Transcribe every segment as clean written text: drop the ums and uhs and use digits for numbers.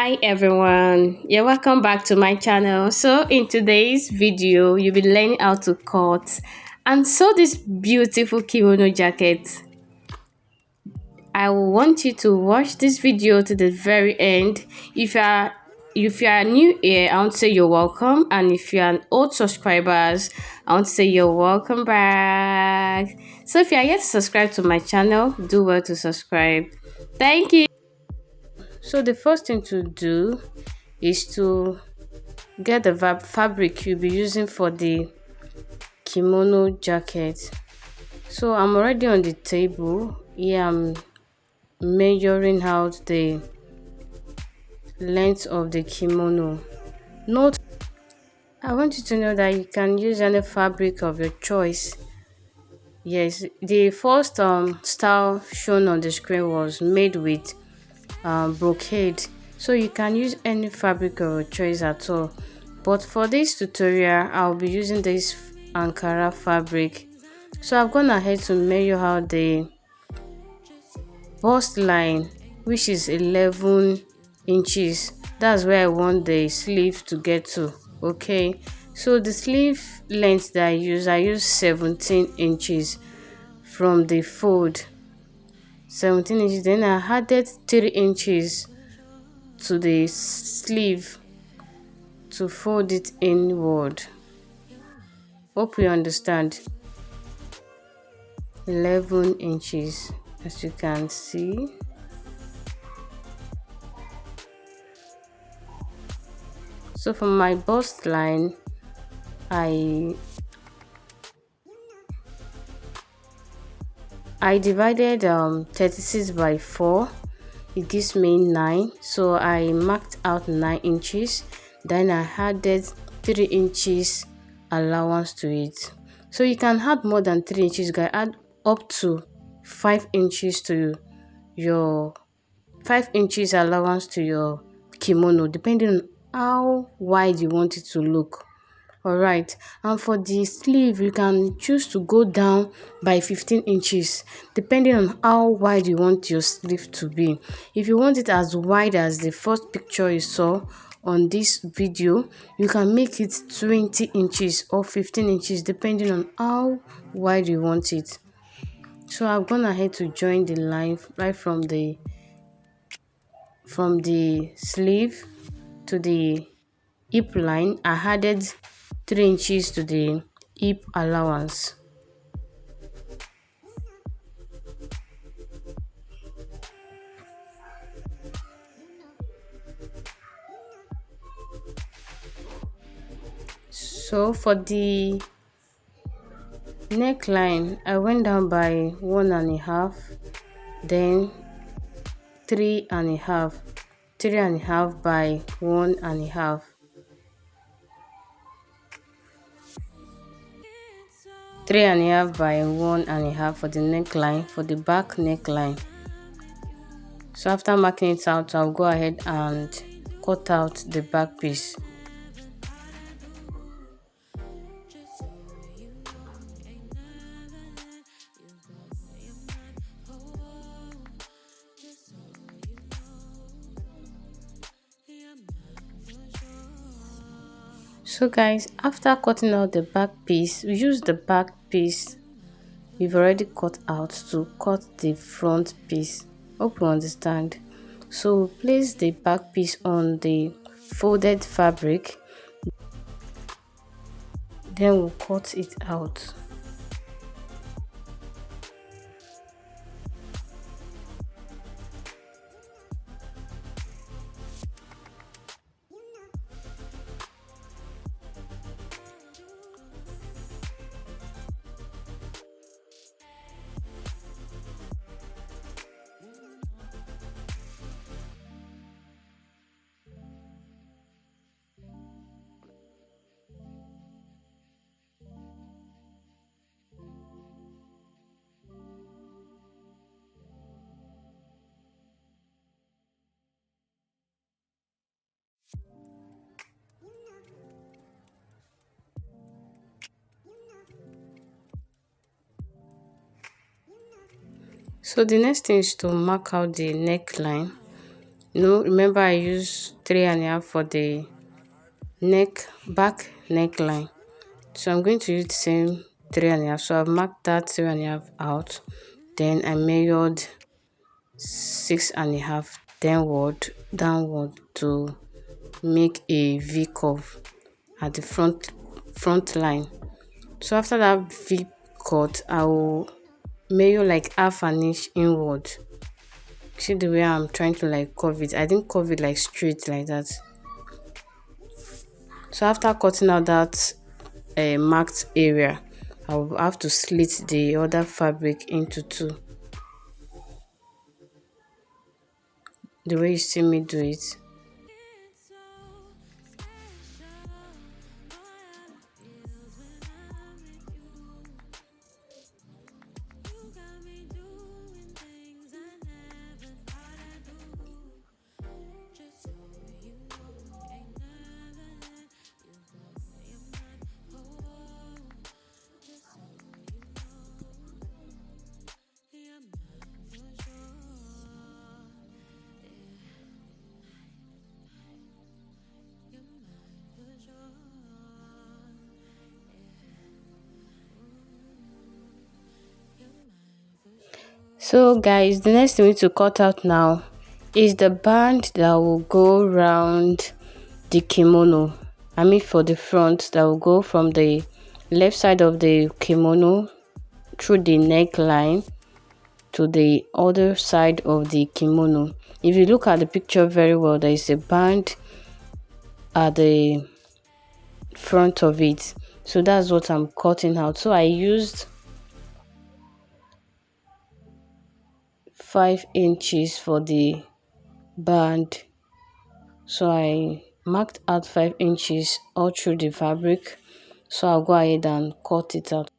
Hi everyone, you're welcome back to my channel. So in today's video, you'll be learning how to cut and sew this beautiful kimono jacket. I want you to watch this video to the very end. If you are new here, I want to say you're welcome, and if you're an old subscribers, I want to say you're welcome back. So if you are yet to subscribe to my channel, do well to subscribe. Thank you. So the first thing to do is to get the fabric you'll be using for the kimono jacket. So I'm already on the table. Here I'm measuring out the length of the kimono. Note, I want you to know that you can use any fabric of your choice. Yes, the first style shown on the screen was made with brocade, so you can use any fabric of your choice at all, but for this tutorial I'll be using this Ankara fabric. So I've gone ahead to measure out the bust line, which is 11 inches. That's where I want the sleeve to get to. Okay, so the sleeve length that I use 17 inches from the fold. 17 inches, then I added 3 inches to the sleeve to fold it inward. Hope you understand. 11 inches, as you can see. So for my bust line, I divided 36 by 4. It gives me 9, so I marked out 9 inches. Then I added 3 inches allowance to it. So you can add more than 3 inches. You can add up to 5 inches to your 5 inches allowance to your kimono, depending on how wide you want it to look. All right, and for the sleeve you can choose to go down by 15 inches depending on how wide you want your sleeve to be. If you want it as wide as the first picture you saw on this video, you can make it 20 inches or 15 inches depending on how wide you want it. So I've gone ahead to join the line right from the sleeve to the hip line. I added 3 inches to the hip allowance. So for the neckline, I went down by 1.5, then 3.5, 3.5 by 1.5, 3.5 by 1.5 for the neckline. For the back neckline, so after marking it out, I'll go ahead and cut out the back piece. So guys, after cutting out the back piece, we use the back piece we've already cut out to cut the front piece. Hope you understand. So place the back piece on the folded fabric, then we'll cut it out. So the next thing is to mark out the neckline. No, remember I used 3.5 for the back neckline. So I'm going to use the same 3.5. So I've marked that 3.5 out. Then I measured 6.5 downward to make a V curve at the front line. So after that V cut, I will measure like half an inch inward. See the way I'm trying to like curve it. I didn't curve it like straight like that. So after cutting out that marked area, I will have to slit the other fabric into two, the way you see me do it. So guys, the next thing we need to cut out now is the band that will go around the kimono. I mean for the front, that will go from the left side of the kimono through the neckline to the other side of the kimono. If you look at the picture very well, there is a band at the front of it. So that's what I'm cutting out. So I used 5 inches for the band. So I marked out 5 inches all through the fabric. So I'll go ahead and cut it out.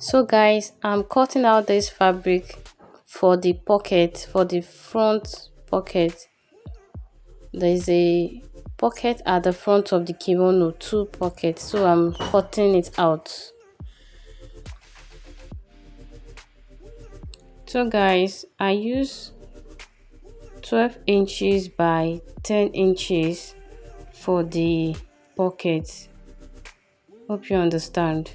So guys, I'm cutting out this fabric for the pocket, for the front pocket. There is a pocket at the front of the kimono, 2 pockets, so I'm cutting it out. So guys, I use 12 inches by 10 inches for the pocket. Hope you understand.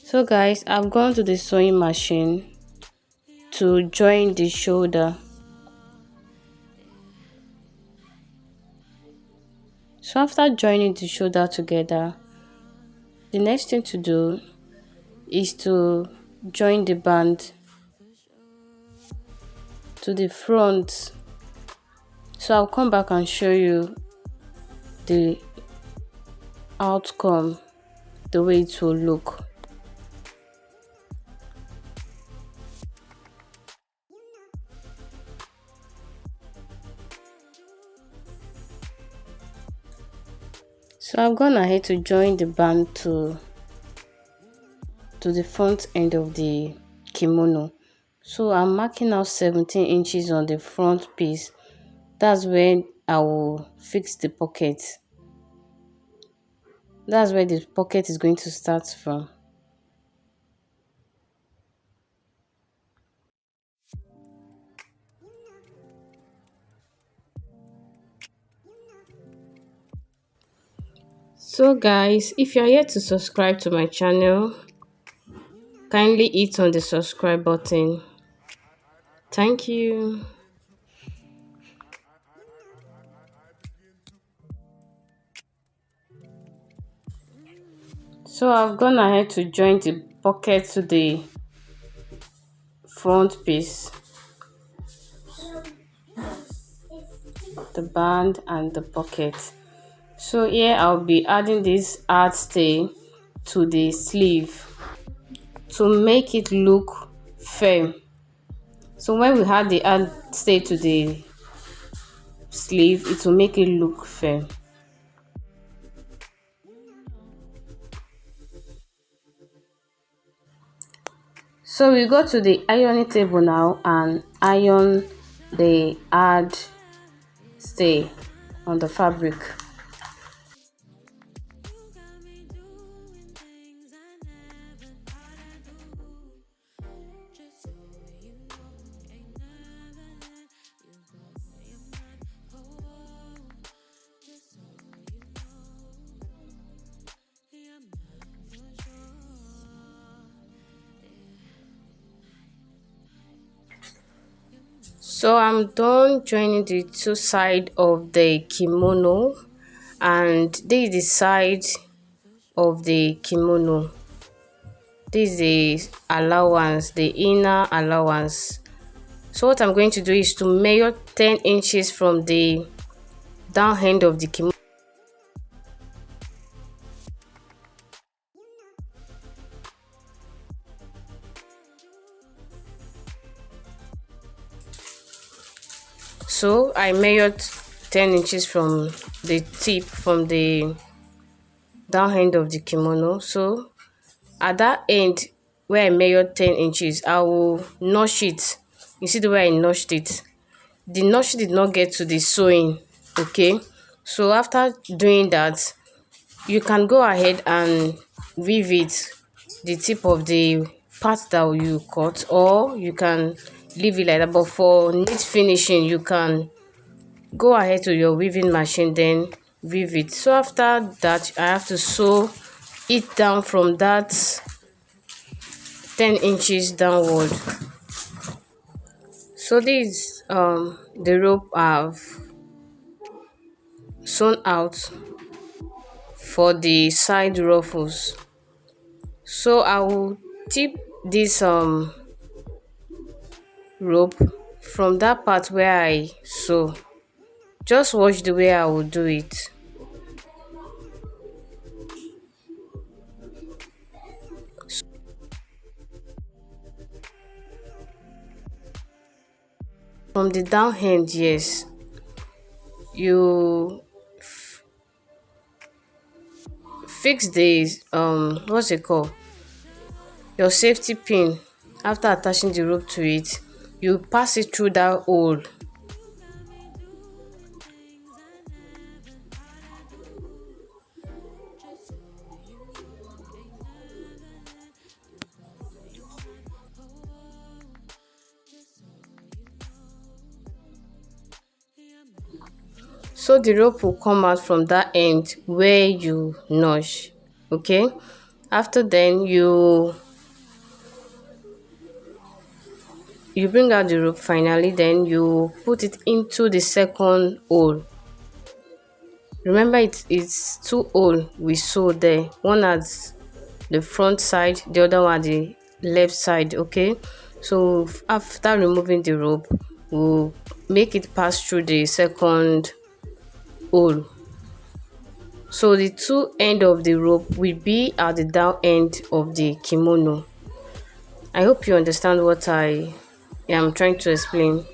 So guys, I've gone to the sewing machine to join the shoulder. So after joining the shoulder together, the next thing to do is to join the band to the front. So I'll come back and show you the outcome, the way it will look. So I've gone ahead to join the band to the front end of the kimono. So I'm marking out 17 inches on the front piece. That's where I will fix the pocket. That's where the pocket is going to start from. So guys, if you are yet to subscribe to my channel, kindly hit on the subscribe button. Thank you. So I've gone ahead to join the pocket to the front piece, the band and the pocket. So here I'll be adding this art stay to the sleeve to make it look firm. So when we add the art stay to the sleeve, it will make it look firm. So we go to the ironing table now and iron the hard stay on the fabric. So I'm done joining the two side of the kimono, and this is the side of the kimono. This is the allowance, the inner allowance. So what I'm going to do is to measure 10 inches from the down end of the kimono. So I measured 10 inches from the tip, from the down end of the kimono. So at that end where I measured 10 inches, I will notch it. You see the way I notched it? The notch did not get to the sewing. Okay, so after doing that, you can go ahead and weave it, the tip of the part that you cut, or you can leave it like that. But for neat finishing, you can go ahead to your weaving machine, then weave it. So after that, I have to sew it down from that 10 inches downward. So this the rope I've sewn out for the side ruffles. So I will tip this rope from that part where I sew. Just watch the way I will do it. From the down end, yes, you fix the what's it called, your safety pin. After attaching the rope to it, you pass it through that hole. So the rope will come out from that end where you notch. Okay, after then you bring out the rope finally, then you put it into the second hole. Remember, it's two hole we sew there, one at the front side, the other one at the left side. Okay, so after removing the rope, we'll make it pass through the second hole. So the two end of the rope will be at the down end of the kimono. I hope you understand what I am trying to explain.